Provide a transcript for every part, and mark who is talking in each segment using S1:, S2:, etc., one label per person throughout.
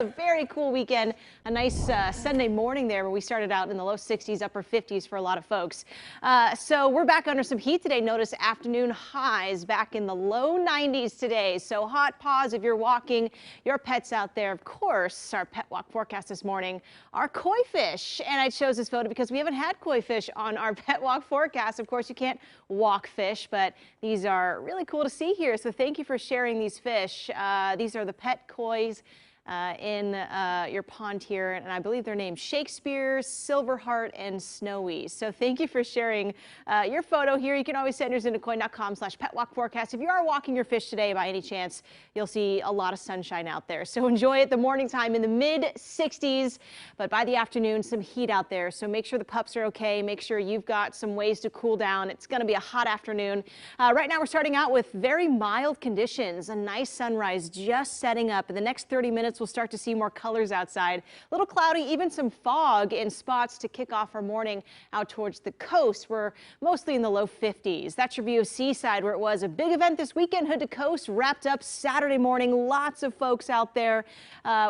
S1: A very cool weekend, a nice Sunday morning there where we started out in the low 60s, upper 50s for a lot of folks. So we're back under some heat today. Notice afternoon highs back in the low 90s today. So hot pause if you're walking your pets out there. Of course, our pet walk forecast this morning are koi fish. And I chose this photo because we haven't had koi fish on our pet walk forecast. Of course, you can't walk fish, but these are really cool to see here. So thank you for sharing these fish. These are the pet kois in your pond here, and I believe they're named Shakespeare, Silverheart, and Snowy. So thank you for sharing your photo here. You can always send yours into KOIN.com/petwalkforecast. If you are walking your fish today by any chance, you'll see a lot of sunshine out there. So enjoy it. The morning time in the mid 60s, but by the afternoon, some heat out there. So make sure the pups are okay. Make sure you've got some ways to cool down. It's going to be a hot afternoon. Right now, we're starting out with very mild conditions. A nice sunrise just setting up. In the next 30 minutes, we'll start to see more colors outside. A little cloudy, even some fog in spots to kick off our morning out towards the coast. We're mostly in the low 50s. That's your view of Seaside, where it was a big event this weekend. Hood to Coast wrapped up Saturday morning. Lots of folks out there.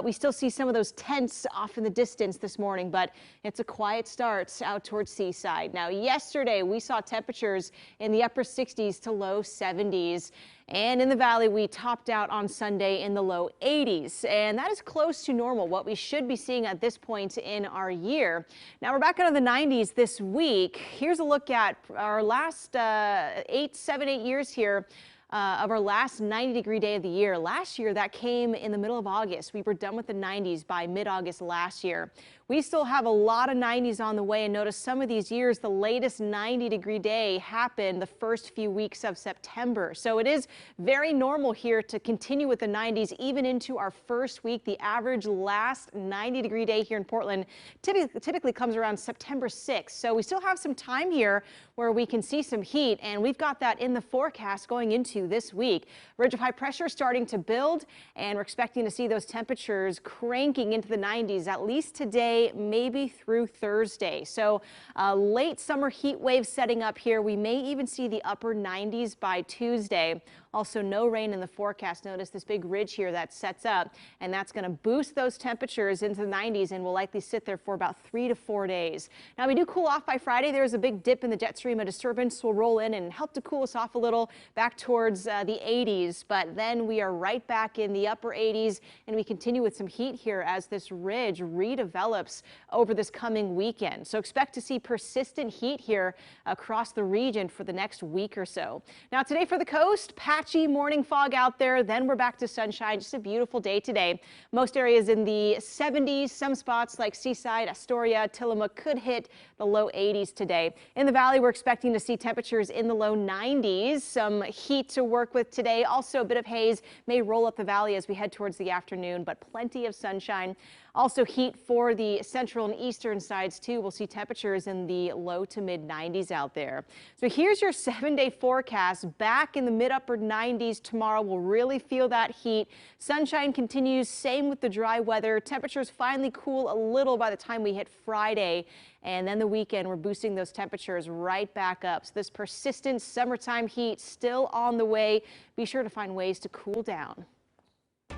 S1: We still see some of those tents off in the distance this morning, but it's a quiet start out towards Seaside. Now, yesterday we saw temperatures in the upper 60s to low 70s. And in the valley, we topped out on Sunday in the low 80s, and that is close to normal, what we should be seeing at this point in our year. Now we're back into the 90s this week. Here's a look at our last 7, 8 years here. Of our last 90-degree day of the year. Last year, that came in the middle of August. We were done with the 90s by mid-August last year. We still have a lot of 90s on the way, and notice some of these years, the latest 90-degree day happened the first few weeks of September. So it is very normal here to continue with the 90s even into our first week. The average last 90-degree day here in Portland typically comes around September 6th. So we still have some time here where we can see some heat, and we've got that in the forecast going into this week. Ridge of high pressure starting to build, and we're expecting to see those temperatures cranking into the 90s at least today, maybe through Thursday. So late summer heat wave setting up here. We may even see the upper 90s by Tuesday. Also, no rain in the forecast. Notice this big ridge here that sets up, and that's going to boost those temperatures into the 90s and will likely sit there for about 3 to 4 days. Now, we do cool off by Friday. There's a big dip in the jet stream. A disturbance will roll in and help to cool us off a little back towards the 80s, but then we are right back in the upper 80s, and we continue with some heat here as this ridge redevelops over this coming weekend. So expect to see persistent heat here across the region for the next week or so. Now, today for the coast, patchy morning fog out there, then we're back to sunshine. Just a beautiful day today. Most areas in the 70s, some spots like Seaside, Astoria, Tillamook could hit the low 80s today. In the valley, we're expecting to see temperatures in the low 90s. Some heat to work with today. Also, a bit of haze may roll up the valley as we head towards the afternoon, but plenty of sunshine. Also heat for the central and eastern sides too. We'll see temperatures in the low to mid 90s out there. So here's your 7-day forecast. Back in the mid upper 90s tomorrow. We'll really feel that heat. Sunshine continues. Same with the dry weather. Temperatures finally cool a little by the time we hit Friday. And then the weekend, we're boosting those temperatures right back up. So this persistent summertime heat still on the way. Be sure to find ways to cool down.